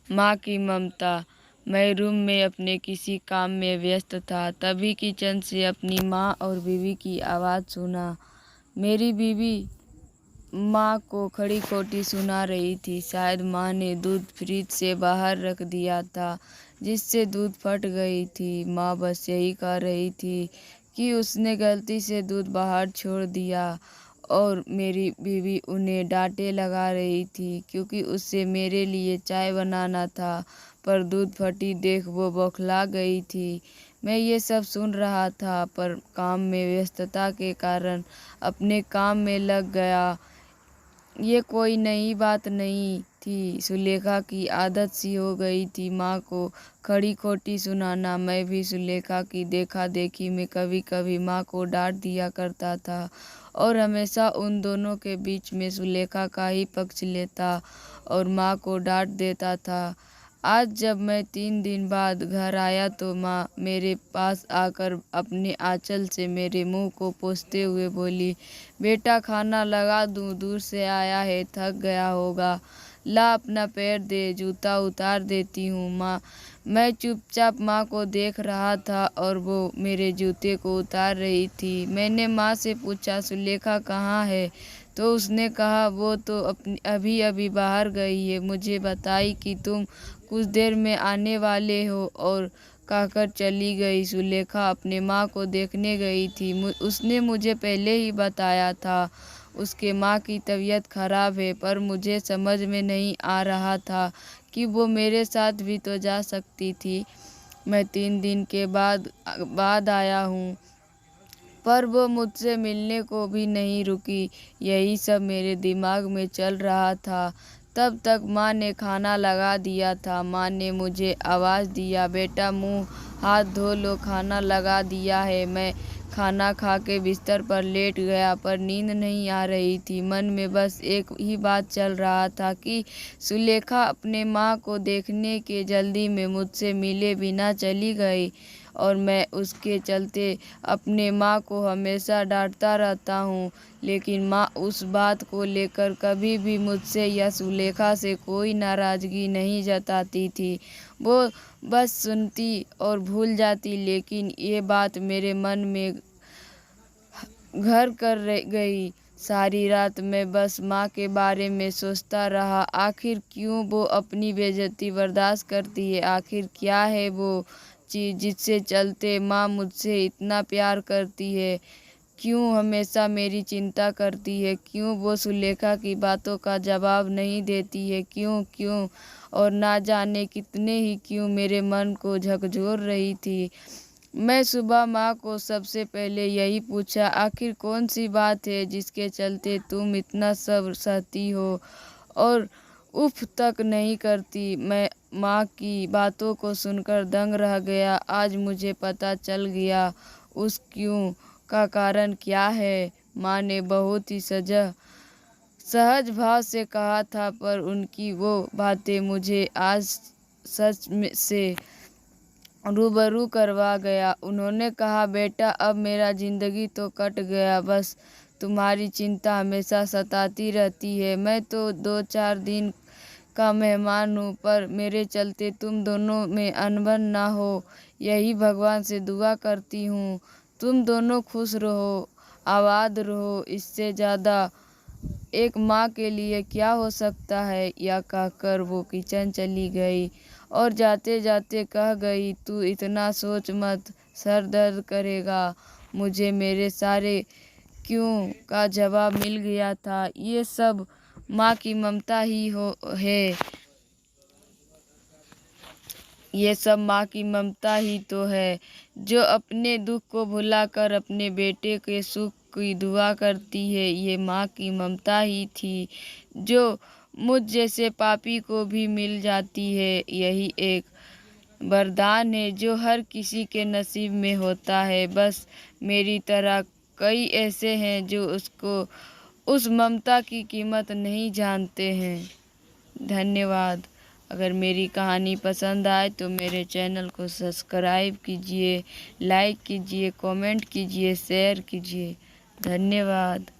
माँ की ममता। मैं रूम में अपने किसी काम में व्यस्त था, तभी किचन से अपनी माँ और बीवी की आवाज़ सुना। मेरी बीवी माँ को खड़ी खोटी सुना रही थी। शायद माँ ने दूध फ्रिज से बाहर रख दिया था, जिससे दूध फट गई थी। माँ बस यही कह रही थी कि उसने गलती से दूध बाहर छोड़ दिया, और मेरी बीवी उन्हें डांटे लगा रही थी क्योंकि उससे मेरे लिए चाय बनाना था, पर दूध फटी देख वो बौखला गई थी। मैं ये सब सुन रहा था, पर काम में व्यस्तता के कारण अपने काम में लग गया। ये कोई नई बात नहीं थी, सुलेखा की आदत सी हो गई थी माँ को खड़ी खोटी सुनाना। मैं भी सुलेखा की देखा देखी में कभी कभी माँ को डांट दिया करता था, और हमेशा उन दोनों के बीच में सुलेखा का ही पक्ष लेता और माँ को डांट देता था। आज जब मैं 3 दिन बाद घर आया तो माँ मेरे पास आकर अपने आंचल से मेरे मुंह को पोंछते हुए बोली, बेटा खाना लगा दूँ? दूर से आया है, थक गया होगा। ला अपना पैर दे, जूता उतार देती हूँ। माँ मैं चुपचाप माँ को देख रहा था और वो मेरे जूते को उतार रही थी। मैंने माँ से पूछा, सुलेखा कहाँ है? तो उसने कहा, वो तो अभी अभी बाहर गई है। मुझे बताई कि तुम कुछ देर में आने वाले हो, और कहकर चली गई। सुलेखा अपने माँ को देखने गई थी। उसने मुझे पहले ही बताया था उसके माँ की तबीयत खराब है, पर मुझे समझ में नहीं आ रहा था कि वो मेरे साथ भी तो जा सकती थी। मैं 3 दिन के बाद आया हूँ, पर वो मुझसे मिलने को भी नहीं रुकी। यही सब मेरे दिमाग में चल रहा था। तब तक माँ ने खाना लगा दिया था। माँ ने मुझे आवाज़ दिया, बेटा मुंह हाथ धो लो, खाना लगा दिया है। मैं खाना खा के बिस्तर पर लेट गया, पर नींद नहीं आ रही थी। मन में बस एक ही बात चल रहा था कि सुलेखा अपने माँ को देखने के जल्दी में मुझसे मिले बिना चली गई, और मैं उसके चलते अपने माँ को हमेशा डांटता रहता हूँ। लेकिन माँ उस बात को लेकर कभी भी मुझसे या सुलेखा से कोई नाराज़गी नहीं जताती थी। वो बस सुनती और भूल जाती। लेकिन ये बात मेरे मन में घर कर गई। सारी रात मैं बस माँ के बारे में सोचता रहा। आखिर क्यों वो अपनी बेइज्जती बर्दाश्त करती है? आखिर क्या है वो चीज़ जिससे चलते माँ मुझसे इतना प्यार करती है? क्यों हमेशा मेरी चिंता करती है? क्यों वो सुलेखा की बातों का जवाब नहीं देती है? क्यों क्यों और ना जाने कितने ही क्यों मेरे मन को झकझोर रही थी। मैं सुबह माँ को सबसे पहले यही पूछा, आखिर कौन सी बात है जिसके चलते तुम इतना सब सहती हो और उफ तक नहीं करती? मैं माँ की बातों को सुनकर दंग रह गया। आज मुझे पता चल गया उस क्यों का कारण क्या है। माँ ने बहुत ही सहज भाव से कहा था, पर उनकी वो बातें मुझे आज से रूबरू करवा गया। उन्होंने कहा, बेटा अब मेरा ज़िंदगी तो कट गया, बस तुम्हारी चिंता हमेशा सताती रहती है। मैं तो 2-4 दिन का मेहमान हूँ, पर मेरे चलते तुम दोनों में अनबन ना हो, यही भगवान से दुआ करती हूँ। तुम दोनों खुश रहो, आबाद रहो, इससे ज़्यादा एक माँ के लिए क्या हो सकता है? यह कहकर वो किचन चली गई और जाते जाते कह गई, तू इतना सोच मत, सर दर्द करेगा। मुझे मेरे सारे क्यों का जवाब मिल गया था। ये सब माँ की ममता ही है। ये सब माँ की ममता ही तो है, जो अपने दुख को भुलाकर अपने बेटे के सुख की दुआ करती है। ये माँ की ममता ही थी जो मुझ जैसे पापी को भी मिल जाती है। यही एक वरदान है जो हर किसी के नसीब में होता है। बस मेरी तरह कई ऐसे हैं जो उस ममता की कीमत नहीं जानते हैं। धन्यवाद। अगर मेरी कहानी पसंद आए तो मेरे चैनल को सब्सक्राइब कीजिए, लाइक कीजिए, कमेंट कीजिए, शेयर कीजिए। धन्यवाद।